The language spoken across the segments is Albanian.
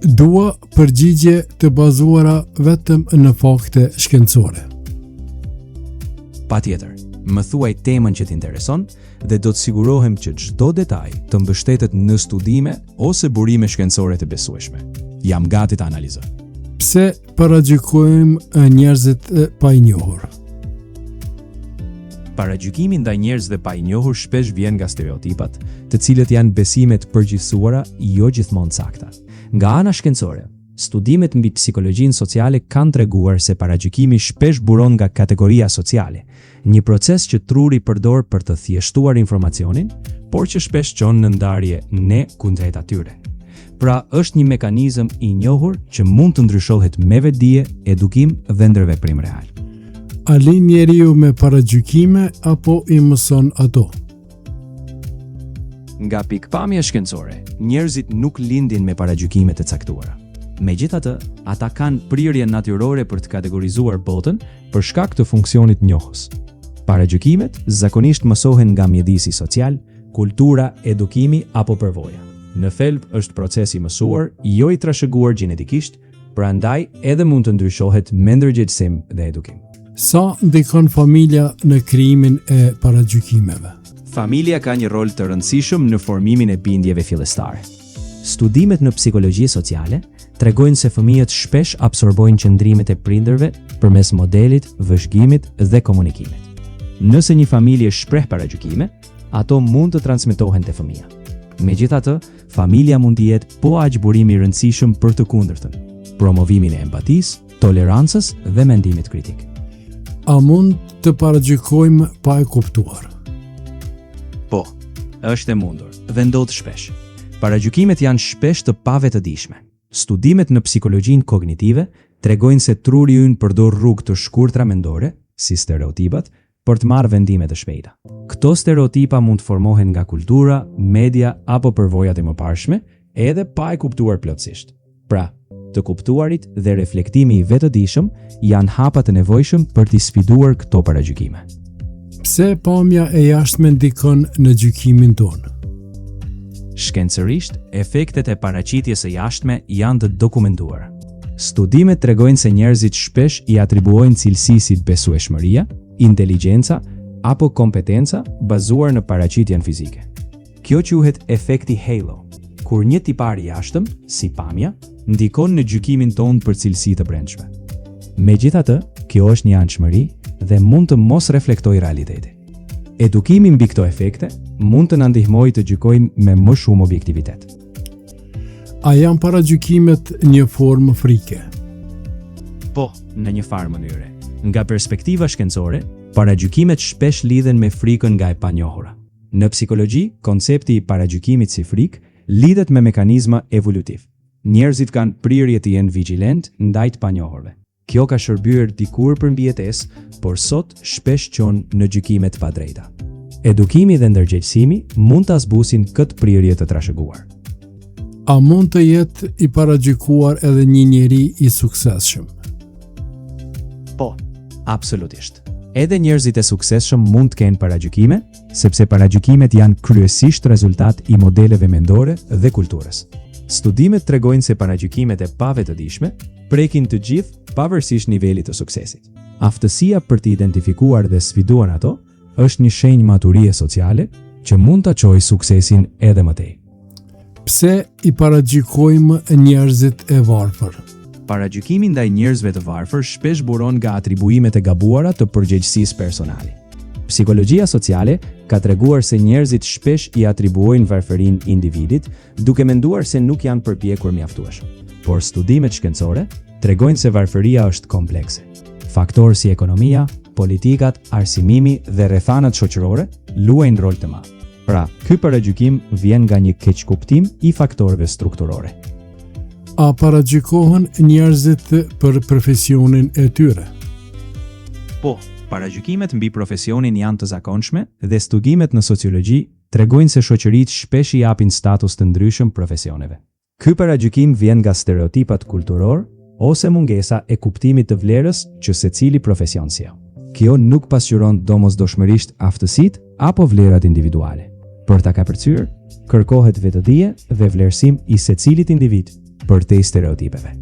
Dua përgjigje të bazuara vetëm në fakte shkencore. Patjetër, më thuaj temën që t'intereson dhe do të sigurohem që çdo detaj të mbështetet në studime ose burime shkencore të besueshme. Jam gati të analizoj. Pse paragjykojmë njerëzit pa i njohur? Paragjykimi ndaj njerëzve pa i njohur shpesh vjen nga stereotipat, të cilët janë besime të përgjithësuara, jo gjithmonë sakta. Nga ana shkencore, studimet mbi psikologjinë sociale kanë treguar se paragjykimi shpesh buron nga kategoria sociale, një proces që truri përdor për të thjeshtuar informacionin, por që shpesh çon në ndarje ne kundrejt atyre. Pra, është një mekanizëm i njohur që mund të ndryshohet me vetdije, edukim dhe ndërveprim real. A lin njeriu me paragjykime apo i mëson ato? Nga pikpamja shkencore, njerëzit nuk lindin me paragjykime të caktuara. Megjithatë, ata kanë prirje natyrore për të kategorizuar botën për shkak të funksionit njohës. Paragjykimet zakonisht mësohen nga mjedisi social, kultura, edukimi apo përvoja. Në thelb është proces i mësuar, jo i trashëguar gjenetikisht, prandaj edhe mund të ndryshohet me ndërgjegjësim dhe edukim. Sa ndikon familja në krijimin e paragjykimeve? Familja ka një rol të rëndësishëm në formimin e bindjeve fillestare. Studimet në psikologji sociale tregojnë se fëmijët shpesh absorbojnë qëndrimet e prindërve përmes modelit, vëzhgimit dhe komunikimit. Nëse një familje shpreh paragjykime, ato mund të transmetohen te fëmia. Megjithatë, familja mund të jetë po aq burimi i rëndësishëm për të kundërtën, promovimin e empatisë, tolerancës dhe mendimit kritik. A mund të paragjykojmë pa e kuptuar? Po, është e mundur dhe ndodh shpesh. Paragjykimet janë shpesh të pavetëdijshme. Studimet në psikologjinë kognitive tregojnë se truri ynë përdor rrugë të shkurtra mendore, si stereotipat, për të marrë vendime të shpejta. Këto stereotipa mund të formohen nga kultura, media apo përvojat e mëparshme, edhe pa e kuptuar plotësisht. Pra, të kuptuarit dhe reflektimi i vetëdijshëm janë hapa të nevojshëm për t'i sfiduar këto paragjykime. Pse pamja e jashtme ndikon në gjykimin tonë? Shkencërisht, efektet e paraqitjes së jashtme janë të dokumentuara. Studimet tregojnë se njerëzit shpesh i atribuojnë cilësi si besueshmëria, inteligjenca apo kompetenca bazuar në paraqitjen fizike. Kjo quhet efekti halo, kur një tipar i jashtëm, si pamja, ndikon në gjykimin tonë për cilësi të brendshme. Megjithatë, kjo është një anëshmëri dhe mund të mos reflektoj realiteti. Edukimi mbi këto efekte mund të na ndihmojë të gjykojmë me më shumë objektivitet. A janë paragjykimet një formë frike? Po, në një farë mënyre. Nga perspektiva shkencore, paragjykimet shpesh lidhen me frikën nga e panjohura. Në psikologji, koncepti i paragjykimit si frikë lidhet me mekanizma evolutiv. Njerëzit kanë prirje të jenë vigjilent ndaj të panjohurve. Kjo ka shërbyer dikur për mbijetesë, por sot shpesh çon në gjykime të padrejta. Edukimi dhe ndërgjegjësimi mund ta zbusin këtë prirje të trashëguar. A mund të jetë i paragjykuar edhe një njeri i suksesshëm? Po, absolutisht. Edhe njerëzit e suksesshëm mund të kenë paragjykime, sepse paragjykimet janë kryesisht rezultat i modeleve mendore dhe kulturës. Studimet tregojnë se paragjykimet e pavetëdijshme prekin të gjithë pavarësisht nivelit të suksesit. Aftësia për të identifikuar dhe sfiduar ato është një shenjë maturie sociale që mund ta çojë suksesin edhe më tej. Pse i paragjykojmë njerëzit e varfër? Paragjykimi ndaj njerëzve të varfër shpesh buron nga atribuimet e gabuara të përgjegjësisë personale. Psikologjia sociale ka treguar se njerëzit shpesh i atribuojnë varfërinë individit, duke menduar se nuk janë përpjekur mjaftueshëm. Por studimet shkencore tregojnë se varfëria është komplekse. Faktorë si ekonomia, politikat, arsimimi dhe rrethanat shoqërore luajnë rol të madh. Pra, ky paragjykim vjen nga një keqkuptim i faktorëve strukturore. A paragjykohen njerëzit për profesionin e tyre? Po, paragjykimet mbi profesionin janë të zakonshme dhe studimet në sociologji tregojnë se shoqëritë shpesh i japin status të ndryshëm profesioneve. Ky paragjykim vjen nga stereotipat kulturor ose mungesa e kuptimit të vlerës që secili profesion sjell. Kjo nuk pasqyron domosdoshmërisht aftësitë apo vlerat individuale. Për ta kapërcyer, kërkohet vetëdije dhe vlerësim i secilit individ, përtej stereotipeve.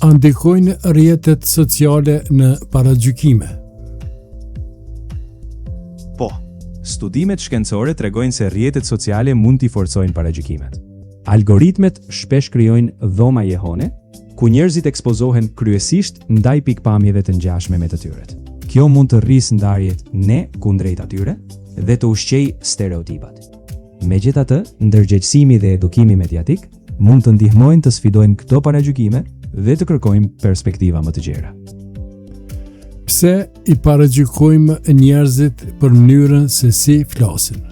A ndikojnë rrjetet sociale në paragjykime? Po, studimet shkencore tregojnë se rrjetet sociale mund t'i forcojnë paragjykimet. Algoritmet shpesh krijojnë dhoma jehone, ku njerëzit ekspozohen kryesisht ndaj pikpamjeve të ngjashme me të tyret. Kjo mund të rrisë ndarjet ne kundrejt atyre dhe të ushqej stereotipat. Megjithatë, ndërgjegjësimi dhe edukimi mediatik mund të ndihmojnë të sfidojnë këto paragjykime dhe të kërkojmë perspektiva më të gjera. Pse i paragjykojmë njerëzit për mënyrën se si flasin?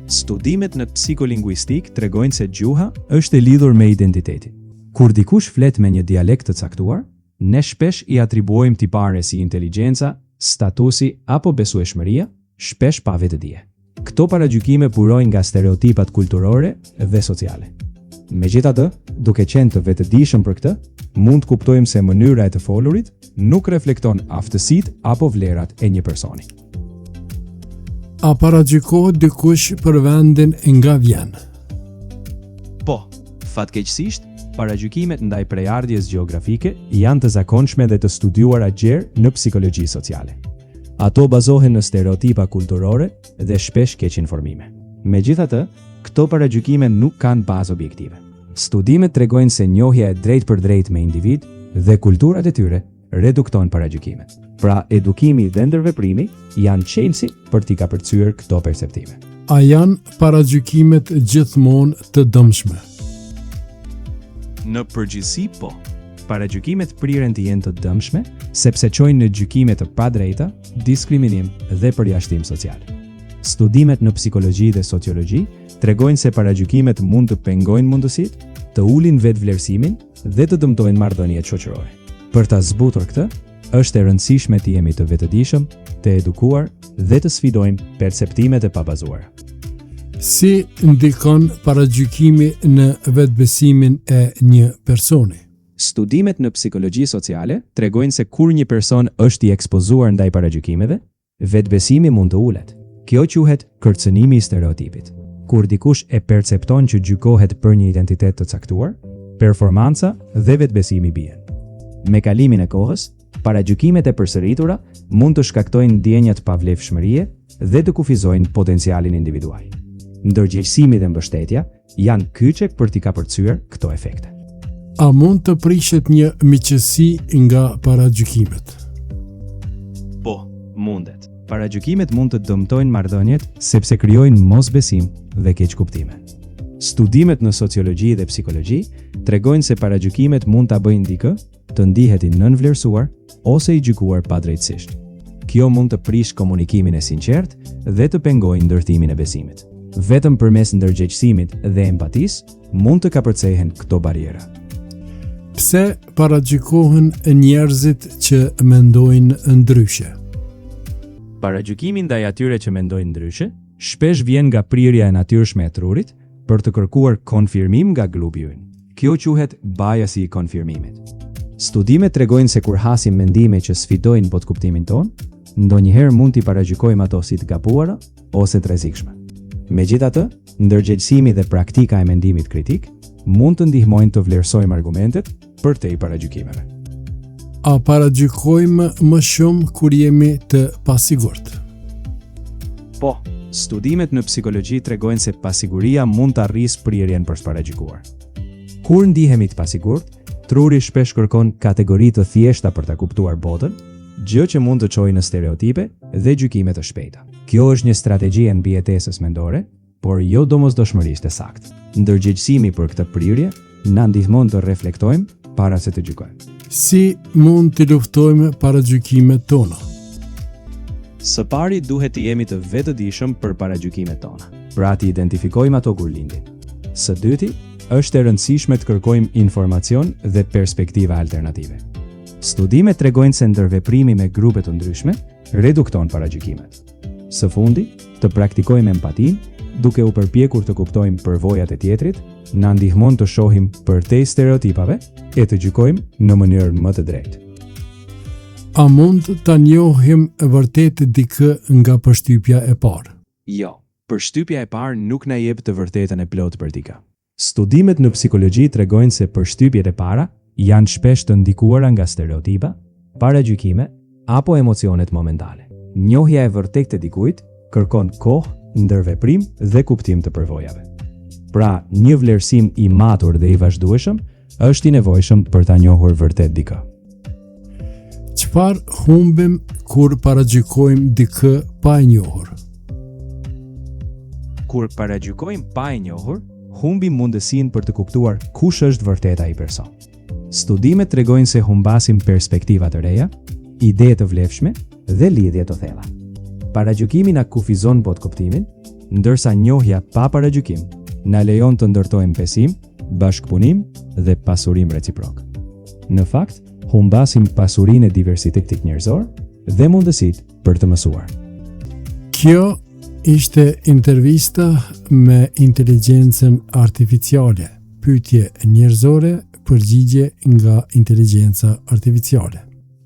Studimet në psikolingvistik tregojnë se gjuha është e lidhur me identitetin. Kur dikush flet me një dialekt të caktuar, ne shpesh i atribuojmë tipare si inteligjenca, statusi apo besueshmëria, shpesh pa vetëdije. Këto paragjykime burojnë nga stereotipat kulturore dhe sociale. Megjithatë, duke qenë të vetëdijshëm për këtë, mund të kuptojmë se mënyra e të folurit nuk reflekton aftësitë apo vlerat e një personi. A paragjykohet dikush për vendin nga vjen? Po, fatkeqësisht, paragjykimet ndaj prejardhjes gjeografike janë të zakonshme dhe të studiuara gjerë në psikologji sociale. Ato bazohen në stereotipa kulturore dhe shpesh keq informime. Megjithatë, këto paragjykime nuk kanë bazë objektive. Studimet tregojnë se njohja e drejtë për drejtë me individ dhe kulturat e tyre reduktojnë paragjykimet. Pra, edukimi dhe ndërveprimi janë çelësi për t'i kapërcyer këto perceptime. A janë paragjykimet gjithmonë të dëmshme? Në përgjithësi po. Paragjykimet priren të jenë të dëmshme sepse çojnë në gjykime të padrejta, diskriminim dhe përjashtim social. Studimet në psikologji dhe sociologji tregojnë se paragjykimet mund të pengojnë mundësitë, të ulin vetvlerësimin dhe të dëmtojnë marrëdhëniet shoqërore. Për ta zbutur këtë, është e rëndësishme të jemi të vetëdijshëm, të edukuar dhe të sfidojmë perceptimet e pabazuara. Si ndikon paragjykimi në vetbesimin e një personi? Studimet në psikologji sociale tregojnë se kur një person është i ekspozuar ndaj paragjykimeve, vetbesimi mund të ulet. Kjo quhet kërcënimi i stereotipit. Kur dikush e percepton që gjykohet për një identitet të caktuar, performanca dhe vetbesimi bien. Me kalimin e kohës, paragjykimet e përsëritura mund të shkaktojnë ndjenja të pavlefshmërie dhe të kufizojnë potencialin individual. Ndërgjegjësimi dhe mbështetja janë kyçe për t'i kapërcyer këto efekte. A mund të prishet një miqësi nga paragjykimet? Po, mundet. Paragjykimet mund të dëmtojnë marrëdhëniet sepse krijojnë mosbesim dhe keqkuptime. Studimet në sociologji dhe psikologji tregojnë se paragjykimet mund ta bëjnë dikë të ndihet i nënvlerësuar ose i gjykuar padrejtësisht. Kjo mund të prish komunikimin e sinqertë dhe të pengojë ndërtimin e besimit. Vetëm përmes ndërgjegjësimit dhe empatisë mund të kapërcehen këto barriera. Pse paragjykohen njerëzit që mendojnë ndryshe? Paragjykimi ndaj atyre që mendojnë ndryshe shpesh vjen nga prirja e natyrshme e trurit për të kërkuar konfirmim nga grupi ynë. Kjo quhet biasi i konfirmimit. Studimet tregojnë se kur hasim mendime që sfidojnë botkuptimin ton, ndonjëherë mund t'i paragjykojmë ato si të gabuara ose të rrezikshme. Megjithatë, ndërgjegjësimi dhe praktika e mendimit kritik mund të ndihmojnë të vlerësojmë argumentet përtej paragjykimeve. A paragjykojmë më shumë kur jemi të pasigurt? Po, studimet në psikologji tregojnë se pasiguria mund të arrisë prirjen për të paragjykuar. Kur ndihemi të pasigurt, truri shpesh kërkon kategori të thjeshta për ta kuptuar botën, gjë që mund të çojë në stereotipe dhe gjykime të shpejta. Kjo është një strategji e mbijetesës mendore, por jo domosdoshmërisht e saktë. Ndërgjegjësimi për këtë prirje na ndihmon të reflektojmë para se të gjykojmë. Si mund të luftojmë paragjykimet tona? Së pari duhet të jemi të vetëdijshëm për paragjykimet tona, pra të identifikojmë ato kur lindin. Së dyti, është e rëndësishme të kërkojmë informacion dhe perspektiva alternative. Studimet tregojnë se ndërveprimi me grupe të ndryshme redukton paragjykimet. Së fundi, të praktikojmë empatinë, duke u përpjekur të kuptojmë përvojat e tjetrit, na ndihmon të shohim përtej stereotipave e të gjykojmë në mënyrë më të drejtë. A mund ta njohim vërtet dikë nga përshtypja e parë? Jo, përshtypja e parë nuk na jep të vërtetën e plotë për dikë. Studimet në psikologji tregojnë se përshtypjet e para janë shpesh të ndikuara nga stereotipa, paragjykime apo emocionet momentale. Njohja e vërtetë të dikujt kërkon kohë, ndërveprim dhe kuptim të përvojave. Pra, një vlerësim i matur dhe i vazhdueshëm është i nevojshëm për ta njohur vërtet dikë. Çfarë humbim kur paragjykojmë dikë pa e njohur? Kur paragjykojmë pa e njohur, humbim mundësinë për të kuptuar kush është vërtet ai person. Studimet tregojnë se humbasim perspektiva të reja, ide të vlefshme dhe lidhje të thella. Paragjykimi na kufizon botkuptimin, ndërsa njohja pa paragjykim na lejon të ndërtojmë besim, bashkëpunim dhe pasurim reciprok. Në fakt, humbasim pasurinë e diversitetit njerëzor dhe mundësitë për të mësuar. Kjo ishte intervista me inteligjencën artificiale. Pyetje njerëzore, përgjigje nga inteligjenca artificiale.